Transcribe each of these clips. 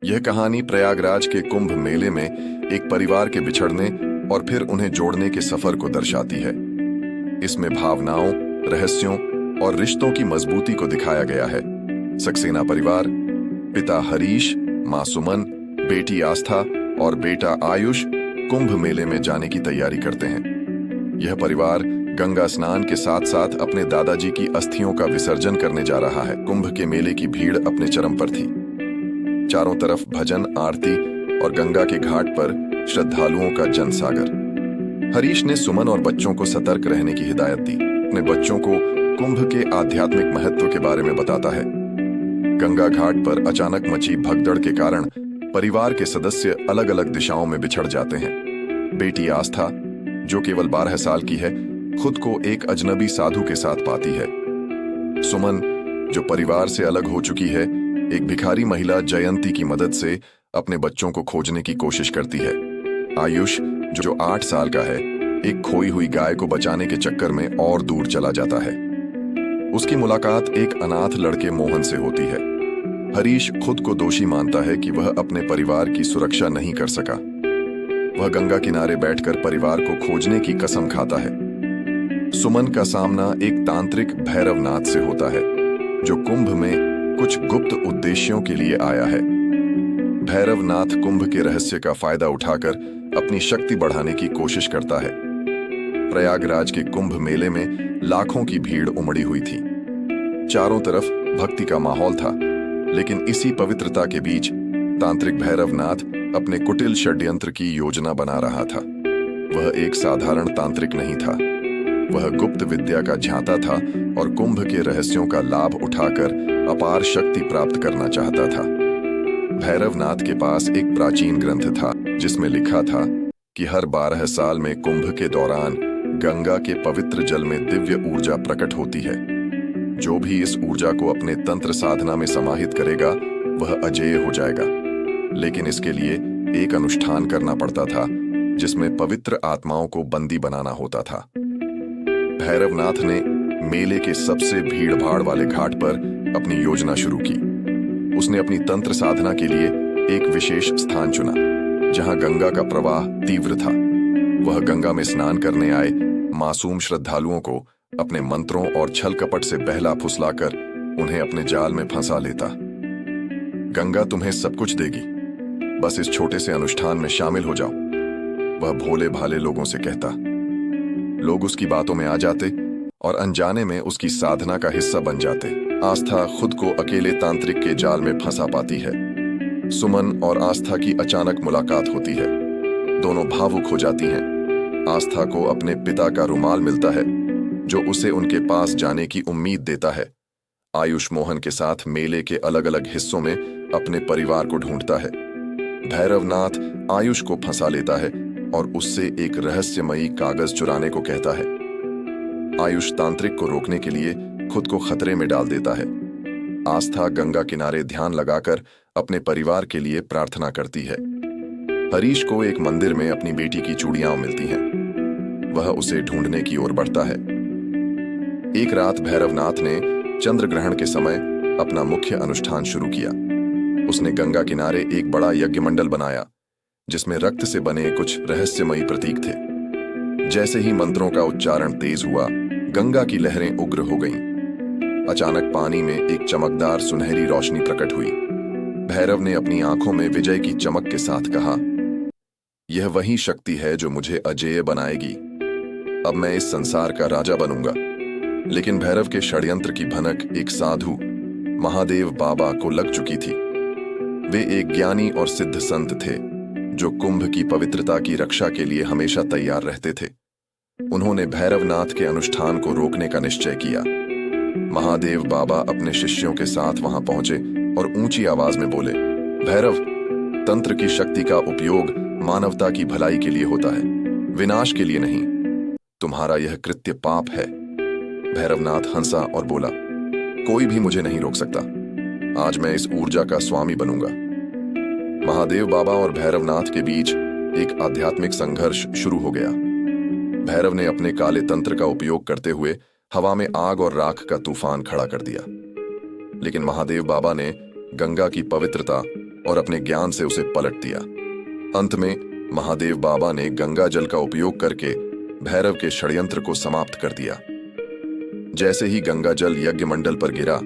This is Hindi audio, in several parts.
यह कहानी प्रयागराज के कुंभ मेले में एक परिवार के बिछड़ने और फिर उन्हें जोड़ने के सफर को दर्शाती है। इसमें भावनाओं, रहस्यों और रिश्तों की मजबूती को दिखाया गया है। सक्सेना परिवार, पिता हरीश, मां सुमन, बेटी आस्था और बेटा आयुष कुंभ मेले में जाने की तैयारी करते हैं। यह परिवार गंगा स्नान के साथ साथ अपने दादाजी की अस्थियों का विसर्जन करने जा रहा है। कुंभ के मेले की भीड़ अपने चरम पर थी। चारों तरफ भजन, आरती और गंगा के घाट पर श्रद्धालुओं का जनसागर। हरीश ने सुमन और बच्चों को सतर्क रहने की हिदायत दी। अपने बच्चों को कुंभ के आध्यात्मिक महत्व के बारे में बताता है। गंगा घाट पर अचानक मची भगदड़ के कारण परिवार के सदस्य अलग अलग दिशाओं में बिछड़ जाते हैं। बेटी आस्था, जो केवल 12 साल की है, खुद को एक अजनबी साधु के साथ पाती है। सुमन, जो परिवार से अलग हो चुकी है, एक भिखारी महिला जयंती की मदद से अपने बच्चों को खोजने की कोशिश करती है। आयुष, जो 8 साल का है, एक खोई हुई गाय को बचाने के चक्कर में और दूर चला जाता है। उसकी मुलाकात एक अनाथ लड़के मोहन से होती है। हरीश खुद को दोषी मानता है कि वह अपने परिवार की सुरक्षा नहीं कर सका। वह गंगा किनारे बैठकर परिवार को खोजने की कसम खाता है। सुमन का सामना एक तांत्रिक भैरवनाथ से होता है, जो कुंभ में कुछ गुप्त उद्देश्यों के लिए आया है। भैरवनाथ कुंभ के रहस्य का फायदा उठाकर अपनी शक्ति बढ़ाने की कोशिश करता है। प्रयागराज के कुंभ मेले में लाखों की भीड़ उमड़ी हुई थी। चारों तरफ भक्ति का माहौल था, लेकिन इसी पवित्रता के बीच तांत्रिक भैरवनाथ अपने कुटिल षड्यंत्र की योजना बना रहा था। वह एक साधारण तांत्रिक नहीं था। वह गुप्त विद्या का झांता था और कुंभ के रहस्यों का लाभ उठाकर अपार शक्ति प्राप्त करना चाहता था। भैरवनाथ के पास एक प्राचीन ग्रंथ था, जिसमें लिखा था कि हर 12 साल में कुंभ के दौरान गंगा के पवित्र जल में दिव्य ऊर्जा प्रकट होती है। जो भी इस ऊर्जा को अपने तंत्र साधना में समाहित करेगा, वह अजेय हो जाएगा। लेकिन इसके लिए एक अनुष्ठान करना पड़ता था, जिसमें पवित्र आत्माओं को बंदी बनाना होता था। भैरवनाथ ने मेले के सबसे भीड़-भाड़ वाले घाट पर अपनी योजना शुरू की। उसने अपनी तंत्र साधना के लिए एक विशेष स्थान चुना, जहां गंगा का प्रवाह तीव्र था। वह गंगा में स्नान करने आए मासूम श्रद्धालुओं को अपने मंत्रों और छल कपट से बहला फुसलाकर उन्हें अपने जाल में फंसा लेता। गंगा तुम्हें सब कुछ देगी, बस इस छोटे से अनुष्ठान में शामिल हो जाओ, वह भोले भाले लोगों से कहता। लोग उसकी बातों में आ जाते और अनजाने में उसकी साधना का हिस्सा बन जाते। आस्था खुद को अकेले तांत्रिक के जाल में फंसा पाती है। सुमन और आस्था की अचानक मुलाकात होती है। दोनों भावुक हो जाती हैं। आस्था को अपने पिता का रुमाल मिलता है, जो उसे उनके पास जाने की उम्मीद देता है। आयुष मोहन के साथ मेले के अलग अलग हिस्सों में अपने परिवार को ढूंढता है। भैरवनाथ आयुष को फंसा लेता है और उससे एक रहस्यमयी कागज चुराने को कहता है। आयुष तांत्रिक को रोकने के लिए खुद को खतरे में डाल देता है। आस्था गंगा किनारे ध्यान लगाकर अपने परिवार के लिए प्रार्थना करती है। हरीश को एक मंदिर में अपनी बेटी की चूड़ियां मिलती हैं। वह उसे ढूंढने की ओर बढ़ता है। एक रात भैरवनाथ ने चंद्र ग्रहण के समय अपना मुख्य अनुष्ठान शुरू किया। उसने गंगा किनारे एक बड़ा यज्ञ मंडल बनाया, जिसमें रक्त से बने कुछ रहस्यमयी प्रतीक थे। जैसे ही मंत्रों का उच्चारण तेज हुआ, गंगा की लहरें उग्र हो गईं। अचानक पानी में एक चमकदार सुनहरी रोशनी प्रकट हुई। भैरव ने अपनी आंखों में विजय की चमक के साथ कहा, यह वही शक्ति है जो मुझे अजेय बनाएगी। अब मैं इस संसार का राजा बनूंगा। लेकिन भैरव के षड्यंत्र की भनक एक साधु महादेव बाबा को लग चुकी थी। वे एक ज्ञानी और सिद्ध संत थे, जो कुंभ की पवित्रता की रक्षा के लिए हमेशा तैयार रहते थे। उन्होंने भैरवनाथ के अनुष्ठान को रोकने का निश्चय किया। महादेव बाबा अपने शिष्यों के साथ वहां पहुंचे और ऊंची आवाज में बोले, भैरव, तंत्र की शक्ति का उपयोग मानवता की भलाई के लिए होता है, विनाश के लिए नहीं। तुम्हारा यह कृत्य पाप है। भैरवनाथ हंसा और बोला, कोई भी मुझे नहीं रोक सकता। आज मैं इस ऊर्जा का स्वामी बनूंगा। महादेव बाबा और भैरवनाथ के बीच एक आध्यात्मिक संघर्ष शुरू हो गया। भैरव ने अपने काले तंत्र का उपयोग करते हुए हवा में आग और राख का तूफान खड़ा कर दिया। लेकिन महादेव बाबा ने गंगा की पवित्रता और अपने ज्ञान से उसे पलट दिया। अंत में महादेव बाबा ने गंगा जल का उपयोग करके भैरव के षड्यंत्र को समाप्त कर दिया। जैसे ही गंगा जल यज्ञ मंडल पर गिरा,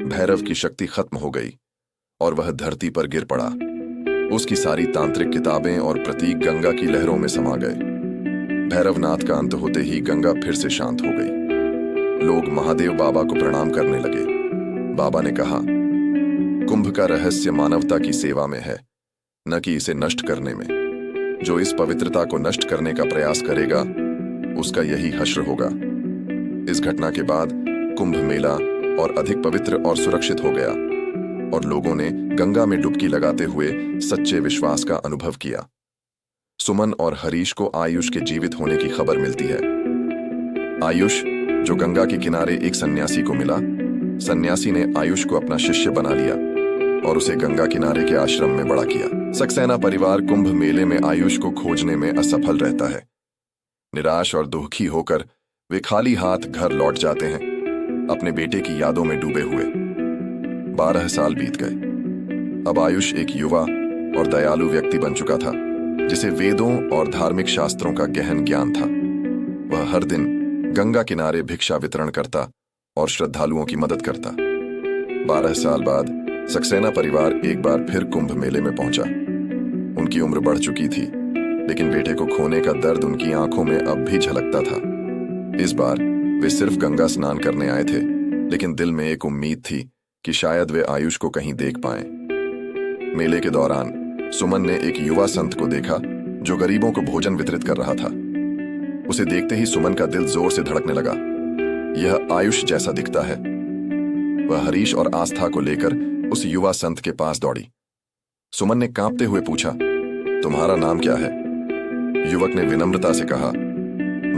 भैरव की शक्ति खत्म हो गई और वह धरती पर गिर पड़ा। उसकी सारी तांत्रिक किताबें और प्रतीक गंगा की लहरों में समा गए। भैरवनाथ का अंत होते ही गंगा फिर से शांत हो गई। लोग महादेव बाबा को प्रणाम करने लगे। बाबा ने कहा, कुंभ का रहस्य मानवता की सेवा में है, न कि इसे नष्ट करने में। जो इस पवित्रता को नष्ट करने का प्रयास करेगा, उसका यही हश्र होगा। इस घटना के बाद कुंभ मेला और अधिक पवित्र और सुरक्षित हो गया और लोगों ने गंगा में डुबकी लगाते हुए सच्चे विश्वास का अनुभव किया। सुमन और हरीश को आयुष के जीवित होने की खबर मिलती है। आयुष, जो गंगा के किनारे एक सन्यासी को मिला, सन्यासी ने आयुष को अपना शिष्य बना लिया और उसे गंगा किनारे के आश्रम में बड़ा किया। सक्सेना परिवार कुंभ मेले में आयुष को खोजने में असफल रहता है। निराश और दुखी होकर वे खाली हाथ घर लौट जाते हैं, अपने बेटे की यादों में डूबे हुए। 12 साल बीत गए। अब आयुष एक युवा और दयालु व्यक्ति बन चुका था, जिसे वेदों और धार्मिक शास्त्रों का गहन ज्ञान था। वह हर दिन गंगा किनारे भिक्षा वितरण करता और श्रद्धालुओं की मदद करता। 12 साल बाद सक्सेना परिवार एक बार फिर कुंभ मेले में पहुंचा। उनकी उम्र बढ़ चुकी थी, लेकिन बेटे को खोने का दर्द उनकी आंखों में अब भी झलकता था। इस बार वे सिर्फ गंगा स्नान करने आए थे, लेकिन दिल में एक उम्मीद थी कि शायद वे आयुष को कहीं देख पाएं। मेले के दौरान सुमन ने एक युवा संत को देखा जो गरीबों को भोजन वितरित कर रहा था। उसे देखते ही सुमन का दिल जोर से धड़कने लगा। यह आयुष जैसा दिखता है। वह हरीश और आस्था को लेकर उस युवा संत के पास दौड़ी। सुमन ने कांपते हुए पूछा, तुम्हारा नाम क्या है? युवक ने विनम्रता से कहा,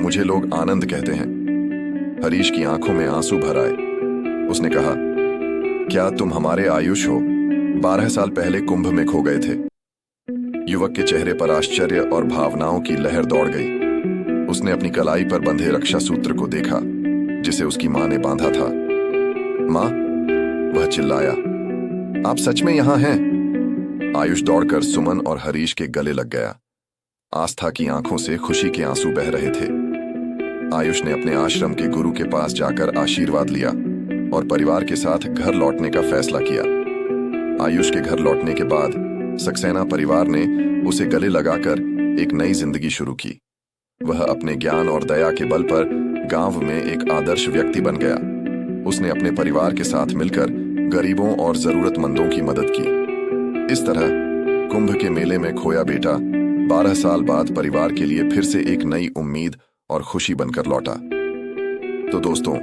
मुझे लोग आनंद कहते हैं। हरीश की आंखों में आंसू भर आए। उसने कहा, क्या तुम हमारे आयुष हो? 12 साल पहले कुंभ में खो गए थे। युवक के चेहरे पर आश्चर्य और भावनाओं की लहर दौड़ गई। उसने अपनी कलाई पर बंधे रक्षा सूत्र को देखा, जिसे उसकी मां ने बांधा था। मां, वह चिल्लाया, आप सच में यहां हैं? आयुष दौड़कर सुमन और हरीश के गले लग गया। आस्था की आंखों से खुशी के आंसू बह रहे थे। आयुष ने अपने आश्रम के गुरु के पास जाकर आशीर्वाद लिया और परिवार के साथ घर लौटने का फैसला किया। आयुष के घर लौटने के बाद सक्सेना परिवार ने उसे गले लगाकर एक नई जिंदगी शुरू की। वह अपने ज्ञान और दया के बल पर गांव में एक आदर्श व्यक्ति बन गया। उसने अपने परिवार के साथ मिलकर गरीबों और जरूरतमंदों की मदद की। इस तरह कुंभ के मेले में खोया बेटा 12 साल बाद परिवार के लिए फिर से एक नई उम्मीद और खुशी बनकर लौटा। तो दोस्तों,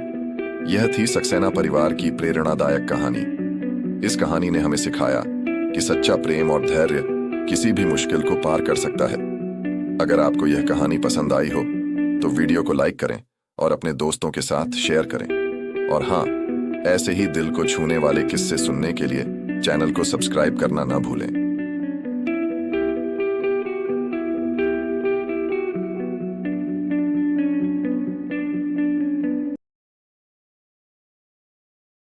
यह थी सक्सेना परिवार की प्रेरणादायक कहानी। इस कहानी ने हमें सिखाया कि सच्चा प्रेम और धैर्य किसी भी मुश्किल को पार कर सकता है। अगर आपको यह कहानी पसंद आई हो तो वीडियो को लाइक करें और अपने दोस्तों के साथ शेयर करें। और हाँ, ऐसे ही दिल को छूने वाले किस्से सुनने के लिए चैनल को सब्सक्राइब करना ना भूलें।